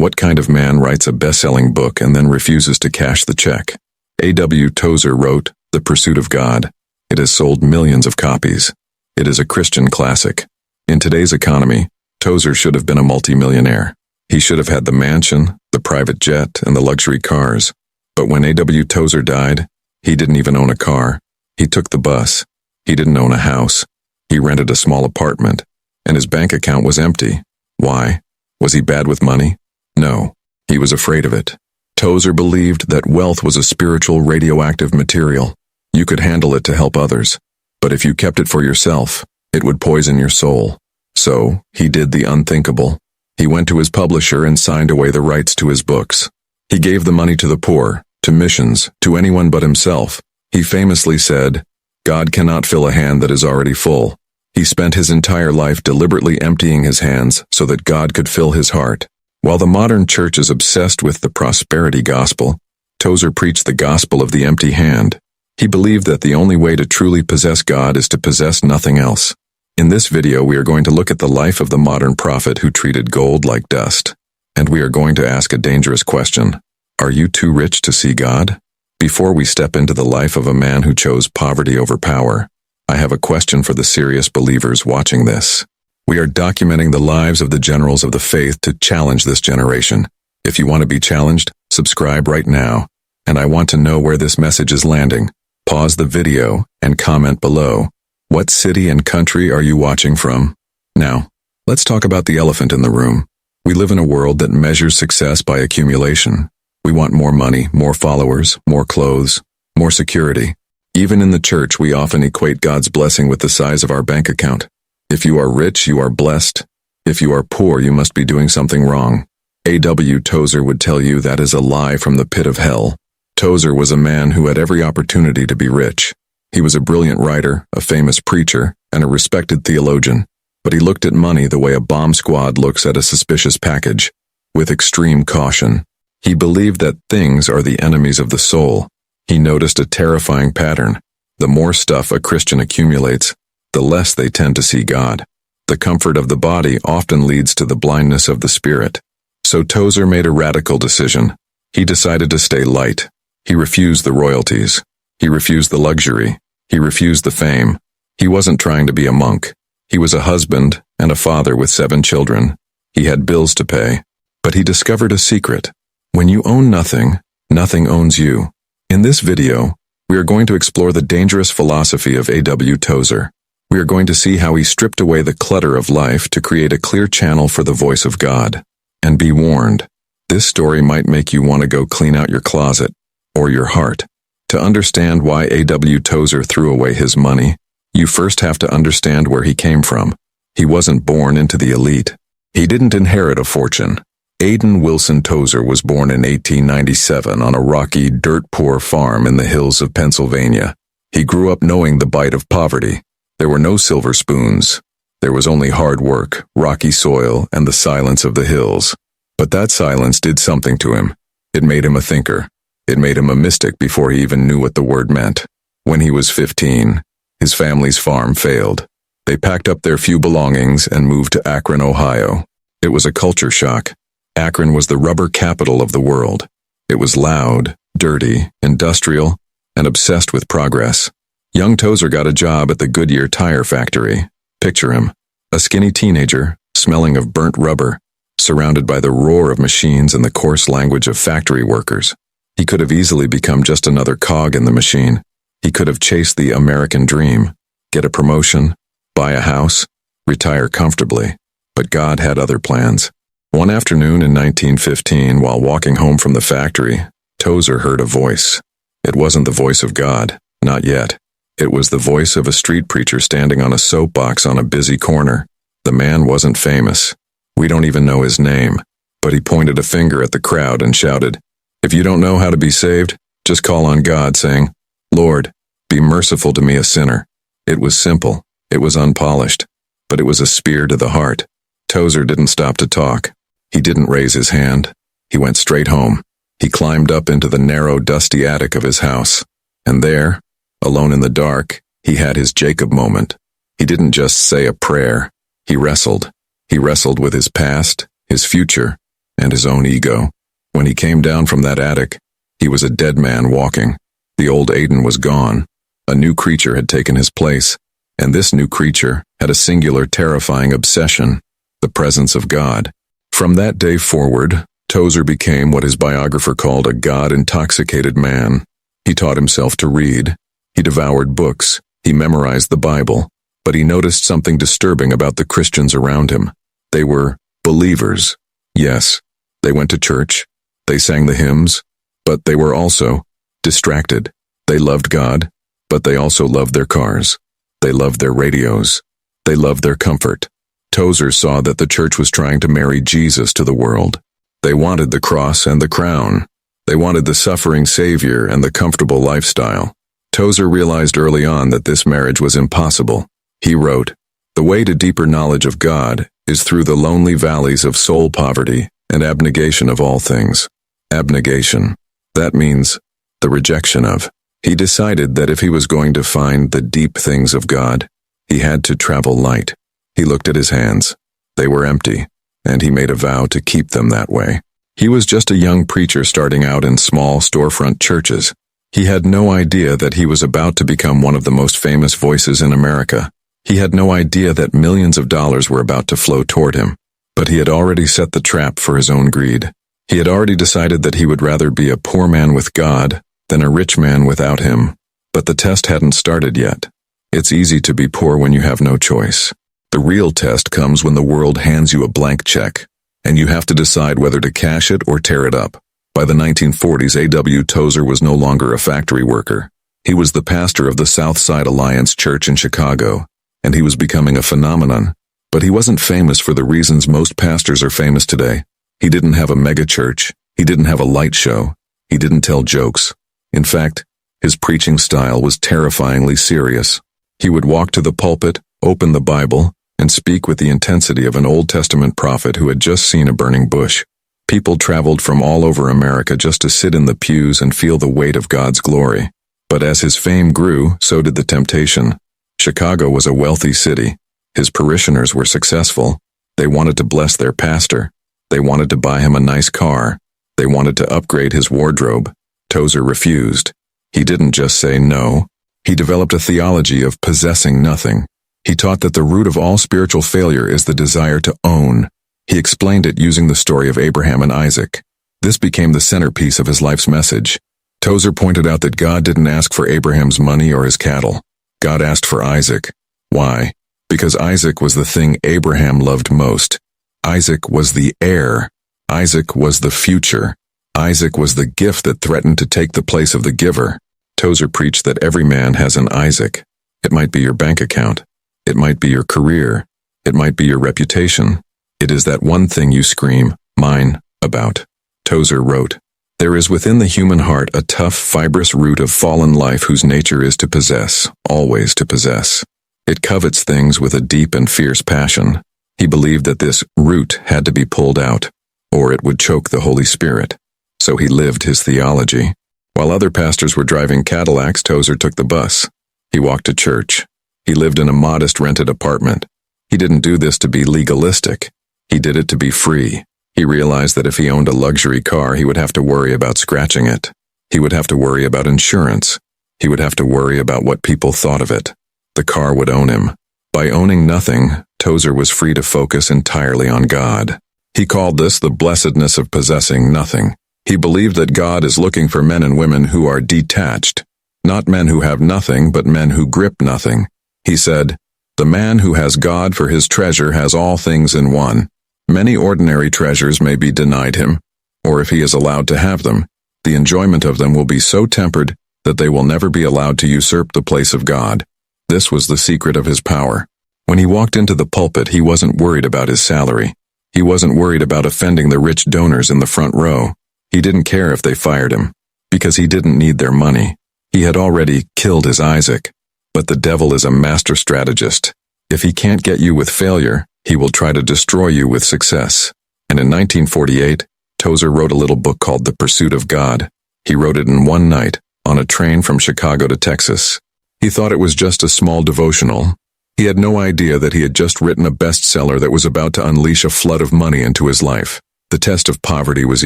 What kind of man writes a best-selling book and then refuses to cash the check? A.W. Tozer wrote The Pursuit of God. It has sold millions of copies. It is a Christian classic. In today's economy, Tozer should have been a multimillionaire. He should have had the mansion, the private jet, and the luxury cars. But when A.W. Tozer died, he didn't even own a car. He took the bus. He didn't own a house. He rented a small apartment, and his bank account was empty. Why? Was he bad with money? No, he was afraid of it. Tozer believed that wealth was a spiritual radioactive material. You could handle it to help others, but if you kept it for yourself, it would poison your soul. So, he did the unthinkable. He went to his publisher and signed away the rights to his books. He gave the money to the poor, to missions, to anyone but himself. He famously said, "God cannot fill a hand that is already full." He spent his entire life deliberately emptying his hands so that God could fill his heart. While the modern church is obsessed with the prosperity gospel, Tozer preached the gospel of the empty hand. He believed that the only way to truly possess God is to possess nothing else. In this video, we are going to look at the life of the modern prophet who treated gold like dust. And we are going to ask a dangerous question. Are you too rich to see God? Before we step into the life of a man who chose poverty over power, I have a question for the serious believers watching this. We are documenting the lives of the generals of the faith to challenge this generation. If you want to be challenged, subscribe right now. And I want to know where this message is landing. Pause the video and comment below. What city and country are you watching from? Now, let's talk about the elephant in the room. We live in a world that measures success by accumulation. We want more money, more followers, more clothes, more security. Even in the church, we often equate God's blessing with the size of our bank account. If you are rich, you are blessed. If you are poor, you must be doing something wrong. A.W. Tozer would tell you that is a lie from the pit of hell. Tozer was a man who had every opportunity to be rich. He was a brilliant writer, a famous preacher, and a respected theologian. But he looked at money the way a bomb squad looks at a suspicious package, with extreme caution. He believed that things are the enemies of the soul. He noticed a terrifying pattern. The more stuff a Christian accumulates, the less they tend to see God. The comfort of the body often leads to the blindness of the spirit. So Tozer made a radical decision. He decided to stay light. He refused the royalties. He refused the luxury. He refused the fame. He wasn't trying to be a monk. He was a husband and a father with 7 children. He had bills to pay. But he discovered a secret. When you own nothing, nothing owns you. In this video, we are going to explore the dangerous philosophy of A.W. Tozer. We are going to see how he stripped away the clutter of life to create a clear channel for the voice of God. And be warned, this story might make you want to go clean out your closet, or your heart. To understand why A.W. Tozer threw away his money, you first have to understand where he came from. He wasn't born into the elite. He didn't inherit a fortune. Aidan Wilson Tozer was born in 1897 on a rocky, dirt-poor farm in the hills of Pennsylvania. He grew up knowing the bite of poverty. There were no silver spoons. There was only hard work, rocky soil, and the silence of the hills. But that silence did something to him. It made him a thinker. It made him a mystic before he even knew what the word meant. When he was 15, his family's farm failed. They packed up their few belongings and moved to Akron, Ohio. It was a culture shock. Akron was the rubber capital of the world. It was loud, dirty, industrial, and obsessed with progress. Young Tozer got a job at the Goodyear tire factory. Picture him, a skinny teenager, smelling of burnt rubber, surrounded by the roar of machines and the coarse language of factory workers. He could have easily become just another cog in the machine. He could have chased the American dream, get a promotion, buy a house, retire comfortably. But God had other plans. One afternoon in 1915, while walking home from the factory, Tozer heard a voice. It wasn't the voice of God, not yet. It was the voice of a street preacher standing on a soapbox on a busy corner. The man wasn't famous. We don't even know his name. But he pointed a finger at the crowd and shouted, "If you don't know how to be saved, just call on God, saying, 'Lord, be merciful to me, a sinner.'" It was simple. It was unpolished. But it was a spear to the heart. Tozer didn't stop to talk. He didn't raise his hand. He went straight home. He climbed up into the narrow, dusty attic of his house. And there, alone in the dark, he had his Jacob moment. He didn't just say a prayer. He wrestled. He wrestled with his past, his future, and his own ego. When he came down from that attic, he was a dead man walking. The old Aiden was gone. A new creature had taken his place, and this new creature had a singular terrifying obsession, the presence of God. From that day forward, Tozer became what his biographer called a God-intoxicated man. He taught himself to read. He devoured books. He memorized the Bible. But he noticed something disturbing about the Christians around him. They were believers. Yes, they went to church. They sang the hymns. But they were also distracted. They loved God, but they also loved their cars. They loved their radios. They loved their comfort. Tozer saw that the church was trying to marry Jesus to the world. They wanted the cross and the crown. They wanted the suffering Savior and the comfortable lifestyle. Tozer realized early on that this marriage was impossible. He wrote, "The way to deeper knowledge of God is through the lonely valleys of soul poverty and abnegation of all things." Abnegation. That means the rejection of. He decided that if he was going to find the deep things of God, he had to travel light. He looked at his hands. They were empty, and he made a vow to keep them that way. He was just a young preacher starting out in small storefront churches. He had no idea that he was about to become one of the most famous voices in America. He had no idea that millions of dollars were about to flow toward him. But he had already set the trap for his own greed. He had already decided that he would rather be a poor man with God than a rich man without him. But the test hadn't started yet. It's easy to be poor when you have no choice. The real test comes when the world hands you a blank check, and you have to decide whether to cash it or tear it up. By the 1940s, A.W. Tozer was no longer a factory worker. He was the pastor of the Southside Alliance Church in Chicago, and he was becoming a phenomenon. But he wasn't famous for the reasons most pastors are famous today. He didn't have a mega church. He didn't have a light show. He didn't tell jokes. In fact, his preaching style was terrifyingly serious. He would walk to the pulpit, open the Bible, and speak with the intensity of an Old Testament prophet who had just seen a burning bush. People traveled from all over America just to sit in the pews and feel the weight of God's glory. But as his fame grew, so did the temptation. Chicago was a wealthy city. His parishioners were successful. They wanted to bless their pastor. They wanted to buy him a nice car. They wanted to upgrade his wardrobe. Tozer refused. He didn't just say no. He developed a theology of possessing nothing. He taught that the root of all spiritual failure is the desire to own. He explained it using the story of Abraham and Isaac. This became the centerpiece of his life's message. Tozer pointed out that God didn't ask for Abraham's money or his cattle. God asked for Isaac. Why? Because Isaac was the thing Abraham loved most. Isaac was the heir. Isaac was the future. Isaac was the gift that threatened to take the place of the giver. Tozer preached that every man has an Isaac. It might be your bank account. It might be your career. It might be your reputation. It is that one thing you scream, "Mine," about. Tozer wrote, "There is within the human heart a tough, fibrous root of fallen life whose nature is to possess, always to possess. It covets things with a deep and fierce passion." He believed that this root had to be pulled out, or it would choke the Holy Spirit. So he lived his theology. While other pastors were driving Cadillacs, Tozer took the bus. He walked to church. He lived in a modest rented apartment. He didn't do this to be legalistic. He did it to be free. He realized that if he owned a luxury car, he would have to worry about scratching it. He would have to worry about insurance. He would have to worry about what people thought of it. The car would own him. By owning nothing, Tozer was free to focus entirely on God. He called this the blessedness of possessing nothing. He believed that God is looking for men and women who are detached, not men who have nothing, but men who grip nothing. He said, "The man who has God for his treasure has all things in one. Many ordinary treasures may be denied him, or if he is allowed to have them, the enjoyment of them will be so tempered that they will never be allowed to usurp the place of God." This was the secret of his power. When he walked into the pulpit, he wasn't worried about his salary. He wasn't worried about offending the rich donors in the front row. He didn't care if they fired him, because he didn't need their money. He had already killed his Isaac. But the devil is a master strategist. If he can't get you with failure, he will try to destroy you with success. And in 1948, Tozer wrote a little book called The Pursuit of God. He wrote it in one night, on a train from Chicago to Texas. He thought it was just a small devotional. He had no idea that he had just written a bestseller that was about to unleash a flood of money into his life. The test of poverty was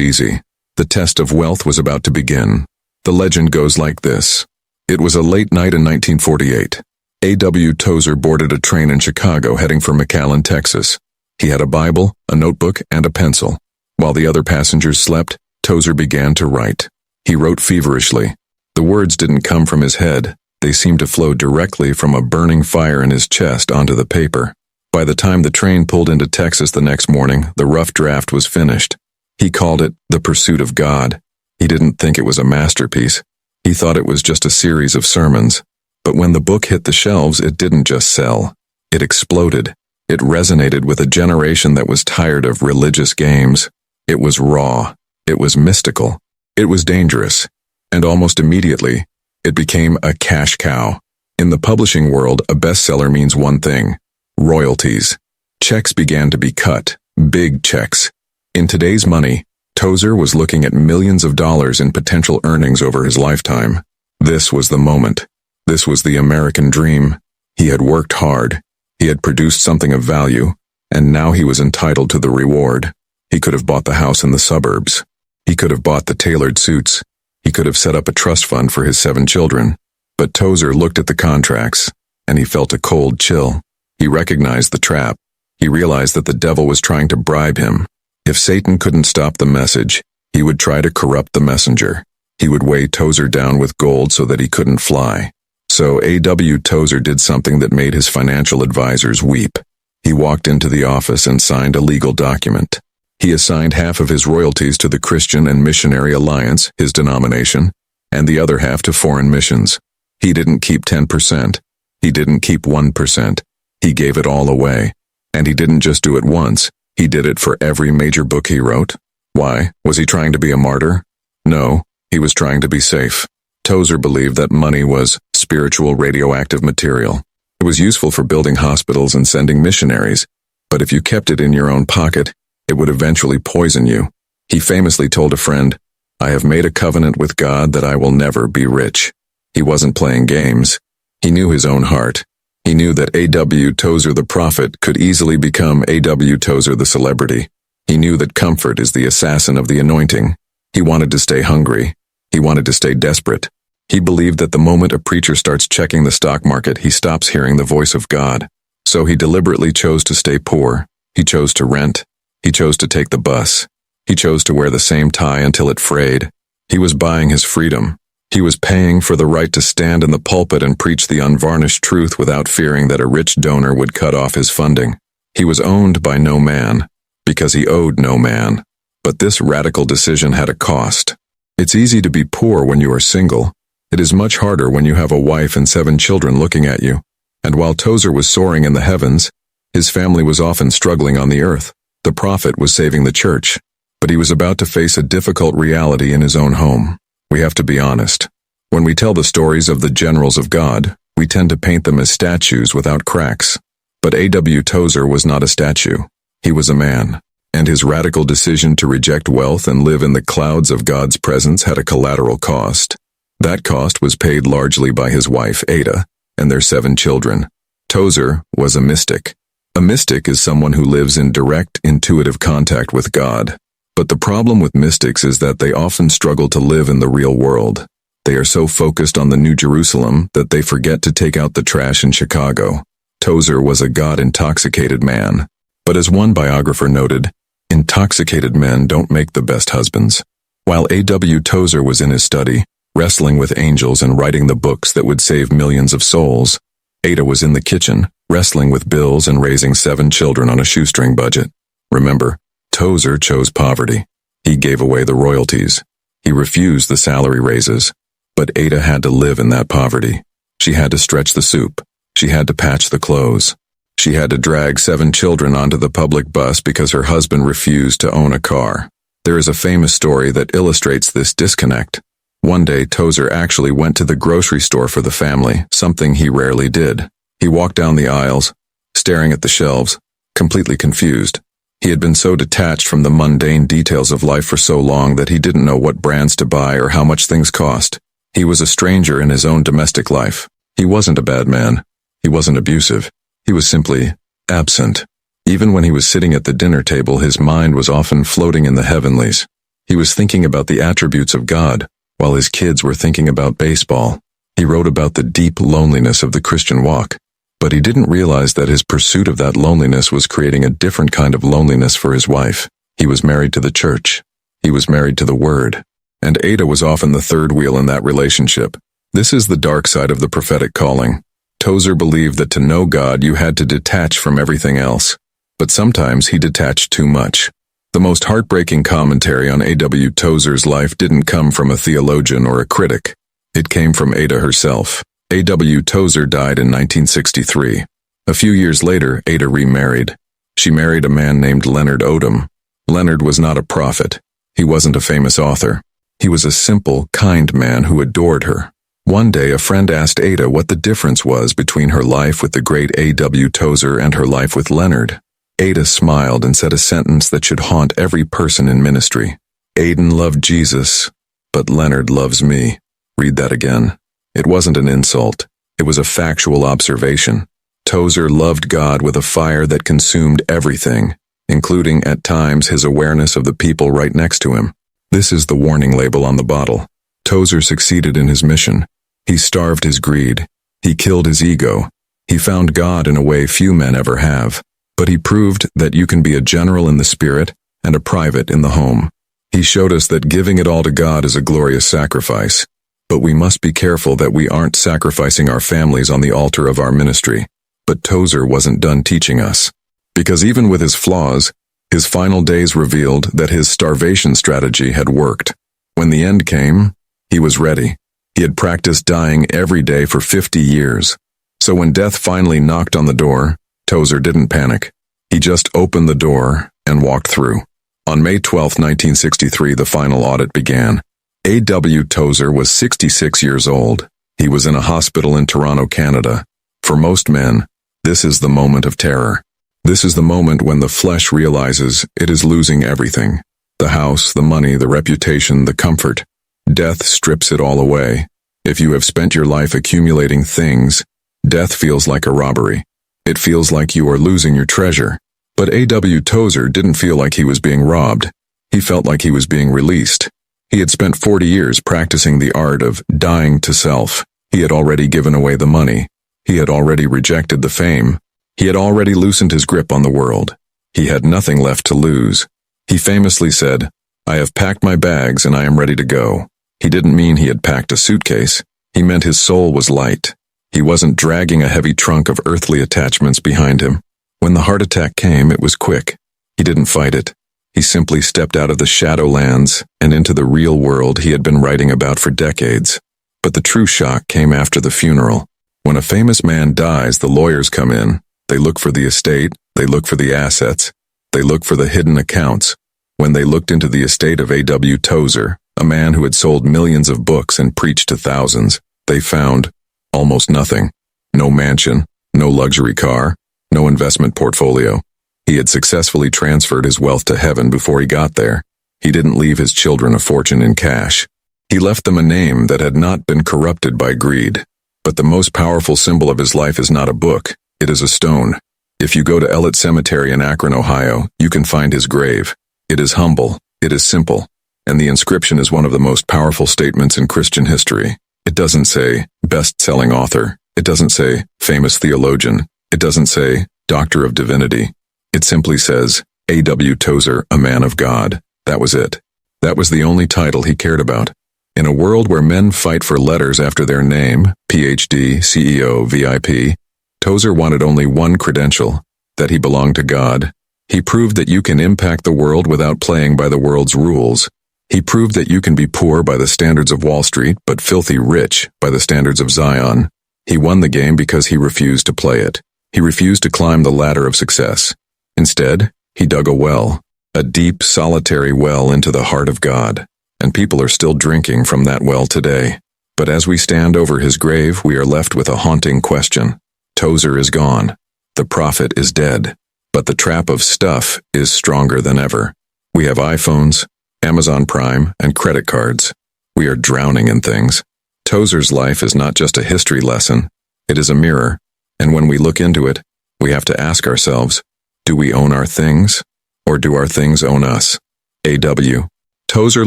easy. The test of wealth was about to begin. The legend goes like this. It was a late night in 1948. A.W. Tozer boarded a train in Chicago heading for McAllen, Texas. He had a Bible, a notebook, and a pencil. While the other passengers slept, Tozer began to write. He wrote feverishly. The words didn't come from his head. They seemed to flow directly from a burning fire in his chest onto the paper. By the time the train pulled into Texas the next morning, the rough draft was finished. He called it The Pursuit of God. He didn't think it was a masterpiece. He thought it was just a series of sermons. But when the book hit the shelves, it didn't just sell. It exploded. It resonated with a generation that was tired of religious games. It was raw. It was mystical. It was dangerous. And almost immediately, it became a cash cow. In the publishing world, a bestseller means one thing: royalties. Checks began to be cut. Big checks. In today's money, Tozer was looking at millions of dollars in potential earnings over his lifetime. This was the moment. This was the American dream. He had worked hard. He had produced something of value, and now he was entitled to the reward. He could have bought the house in the suburbs. He could have bought the tailored suits. He could have set up a trust fund for his 7 children. But Tozer looked at the contracts, and he felt a cold chill. He recognized the trap. He realized that the devil was trying to bribe him. If Satan couldn't stop the message, he would try to corrupt the messenger. He would weigh Tozer down with gold so that he couldn't fly. So A.W. Tozer did something that made his financial advisors weep. He walked into the office and signed a legal document. He assigned half of his royalties to the Christian and Missionary Alliance, his denomination, and the other half to foreign missions. He didn't keep 10%. He didn't keep 1%. He gave it all away. And he didn't just do it once. He did it for every major book he wrote. Why? Was he trying to be a martyr? No, he was trying to be safe. Tozer believed that money was spiritual radioactive material. It was useful for building hospitals and sending missionaries, but if you kept it in your own pocket, it would eventually poison you. He famously told a friend, "I have made a covenant with God that I will never be rich." He wasn't playing games. He knew his own heart. He knew that A.W. Tozer the prophet could easily become A.W. Tozer the celebrity. He knew that comfort is the assassin of the anointing. He wanted to stay hungry. He wanted to stay desperate. He believed that the moment a preacher starts checking the stock market, he stops hearing the voice of God. So he deliberately chose to stay poor. He chose to rent. He chose to take the bus. He chose to wear the same tie until it frayed. He was buying his freedom. He was paying for the right to stand in the pulpit and preach the unvarnished truth without fearing that a rich donor would cut off his funding. He was owned by no man, because he owed no man. But this radical decision had a cost. It's easy to be poor when you are single. It is much harder when you have a wife and 7 children looking at you. And while Tozer was soaring in the heavens, his family was often struggling on the earth. The prophet was saving the church, but he was about to face a difficult reality in his own home. We have to be honest. When we tell the stories of the generals of God, we tend to paint them as statues without cracks. But A.W. Tozer was not a statue. He was a man, and his radical decision to reject wealth and live in the clouds of God's presence had a collateral cost. That cost was paid largely by his wife, Ada, and their 7 children. Tozer was a mystic. A mystic is someone who lives in direct, intuitive contact with God. But the problem with mystics is that they often struggle to live in the real world. They are so focused on the New Jerusalem that they forget to take out the trash in Chicago. Tozer was a God-intoxicated man. But as one biographer noted, intoxicated men don't make the best husbands. While A.W. Tozer was in his study, wrestling with angels and writing the books that would save millions of souls, Ada was in the kitchen, wrestling with bills and raising 7 children on a shoestring budget. Remember, Tozer chose poverty. He gave away the royalties. He refused the salary raises. But Ada had to live in that poverty. She had to stretch the soup. She had to patch the clothes. She had to drag 7 children onto the public bus because her husband refused to own a car. There is a famous story that illustrates this disconnect. One day, Tozer actually went to the grocery store for the family, something he rarely did. He walked down the aisles, staring at the shelves, completely confused. He had been so detached from the mundane details of life for so long that he didn't know what brands to buy or how much things cost. He was a stranger in his own domestic life. He wasn't a bad man. He wasn't abusive. He was simply absent. Even when he was sitting at the dinner table, his mind was often floating in the heavenlies. He was thinking about the attributes of God, while his kids were thinking about baseball. He wrote about the deep loneliness of the Christian walk, but he didn't realize that his pursuit of that loneliness was creating a different kind of loneliness for his wife. He was married to the church. He was married to the Word. And Ada was often the third wheel in that relationship. This is the dark side of the prophetic calling. Tozer believed that to know God you had to detach from everything else. But sometimes he detached too much. The most heartbreaking commentary on A.W. Tozer's life didn't come from a theologian or a critic. It came from Ada herself. A.W. Tozer died in 1963. A few years later, Ada remarried. She married a man named Leonard Odom. Leonard was not a prophet. He wasn't a famous author. He was a simple, kind man who adored her. One day, a friend asked Ada what the difference was between her life with the great A.W. Tozer and her life with Leonard. Ada smiled and said a sentence that should haunt every person in ministry. Aiden loved Jesus, but Leonard loves me. Read that again. It wasn't an insult. It was a factual observation. Tozer loved God with a fire that consumed everything, including, at times, his awareness of the people right next to him. This is the warning label on the bottle. Tozer succeeded in his mission. He starved his greed. He killed his ego. He found God in a way few men ever have. But he proved that you can be a general in the spirit and a private in the home. He showed us that giving it all to God is a glorious sacrifice. But we must be careful that we aren't sacrificing our families on the altar of our ministry. But Tozer wasn't done teaching us. Because even with his flaws, his final days revealed that his starvation strategy had worked. When the end came, he was ready. He had practiced dying every day for 50 years. So when death finally knocked on the door, Tozer didn't panic. He just opened the door and walked through. On May 12, 1963, the final audit began. A.W. Tozer was 66 years old. He was in a hospital in Toronto, Canada. For most men, this is the moment of terror. This is the moment when the flesh realizes it is losing everything. The house, the money, the reputation, the comfort. Death strips it all away. If you have spent your life accumulating things, death feels like a robbery. It feels like you are losing your treasure. But A.W. Tozer didn't feel like he was being robbed. He felt like he was being released. He had spent 40 years practicing the art of dying to self. He had already given away the money. He had already rejected the fame. He had already loosened his grip on the world. He had nothing left to lose. He famously said, "I have packed my bags and I am ready to go." He didn't mean he had packed a suitcase. He meant his soul was light. He wasn't dragging a heavy trunk of earthly attachments behind him. When the heart attack came, it was quick. He didn't fight it. He simply stepped out of the shadowlands and into the real world he had been writing about for decades. But the true shock came after the funeral. When a famous man dies, the lawyers come in. They look for the estate. They look for the assets. They look for the hidden accounts. When they looked into the estate of A.W. Tozer, a man who had sold millions of books and preached to thousands, they found almost nothing. No mansion, no luxury car, no investment portfolio. He had successfully transferred his wealth to heaven before he got there. He didn't leave his children a fortune in cash. He left them a name that had not been corrupted by greed. But the most powerful symbol of his life is not a book, it is a stone. If you go to Ellett Cemetery in Akron, Ohio, you can find his grave. It is humble, it is simple, and the inscription is one of the most powerful statements in Christian history. It doesn't say, best-selling author. It doesn't say, famous theologian. It doesn't say, doctor of divinity. It simply says, A.W. Tozer, a man of God. That was it. That was the only title he cared about. In a world where men fight for letters after their name, Ph.D., CEO, VIP, Tozer wanted only one credential, that he belonged to God. He proved that you can impact the world without playing by the world's rules. He proved that you can be poor by the standards of Wall Street, but filthy rich by the standards of Zion. He won the game because he refused to play it. He refused to climb the ladder of success. Instead, he dug a well, a deep, solitary well into the heart of God, and people are still drinking from that well today. But as we stand over his grave, we are left with a haunting question. Tozer is gone. The prophet is dead. But the trap of stuff is stronger than ever. We have iPhones, Amazon Prime, and credit cards. We are drowning in things. Tozer's life is not just a history lesson. It is a mirror. And when we look into it, we have to ask ourselves, Do we own our things? Or do our things own us? A.W. Tozer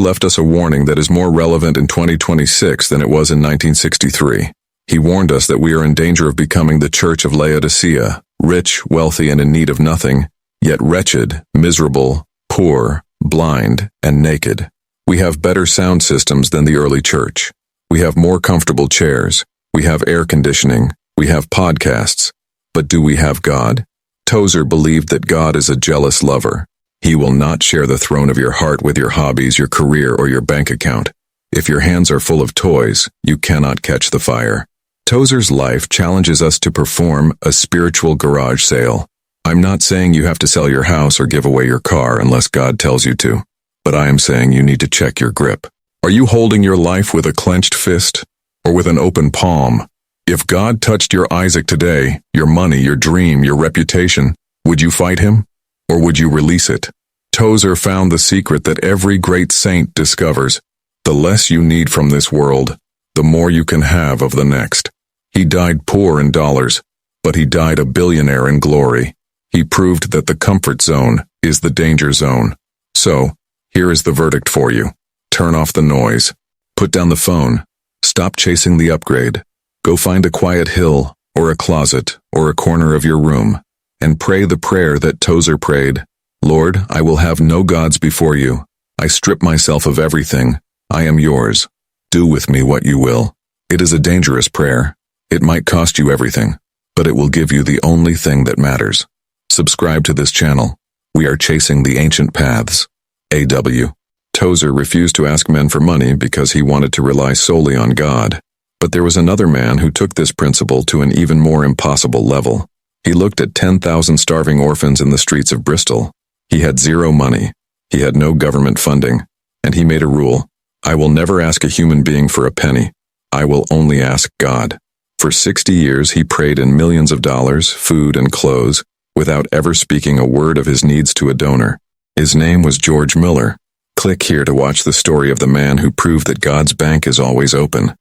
left us a warning that is more relevant in 2026 than it was in 1963. He warned us that we are in danger of becoming the Church of Laodicea, rich, wealthy, and in need of nothing, yet wretched, miserable, poor, blind, and naked. We have better sound systems than the early church. We have more comfortable chairs. We have air conditioning. We have podcasts. But do we have God? Tozer believed that God is a jealous lover. He will not share the throne of your heart with your hobbies, your career, or your bank account. If your hands are full of toys, you cannot catch the fire. Tozer's life challenges us to perform a spiritual garage sale. I'm not saying you have to sell your house or give away your car unless God tells you to, but I am saying you need to check your grip. Are you holding your life with a clenched fist or with an open palm? If God touched your Isaac today, your money, your dream, your reputation, would you fight him or would you release it? Tozer found the secret that every great saint discovers. The less you need from this world, the more you can have of the next. He died poor in dollars, but he died a billionaire in glory. He proved that the comfort zone is the danger zone. So, here is the verdict for you. Turn off the noise. Put down the phone. Stop chasing the upgrade. Go find a quiet hill, or a closet, or a corner of your room, and pray the prayer that Tozer prayed. Lord, I will have no gods before you. I strip myself of everything. I am yours. Do with me what you will. It is a dangerous prayer. It might cost you everything, but it will give you the only thing that matters. Subscribe to this channel. We are chasing the ancient paths. A.W. Tozer refused to ask men for money because he wanted to rely solely on God. But there was another man who took this principle to an even more impossible level. He looked at 10,000 starving orphans in the streets of Bristol. He had zero money. He had no government funding. And he made a rule. I will never ask a human being for a penny. I will only ask God. For 60 years he prayed in millions of dollars, food, and clothes, without ever speaking a word of his needs to a donor. His name was George Miller. Click here to watch the story of the man who proved that God's bank is always open.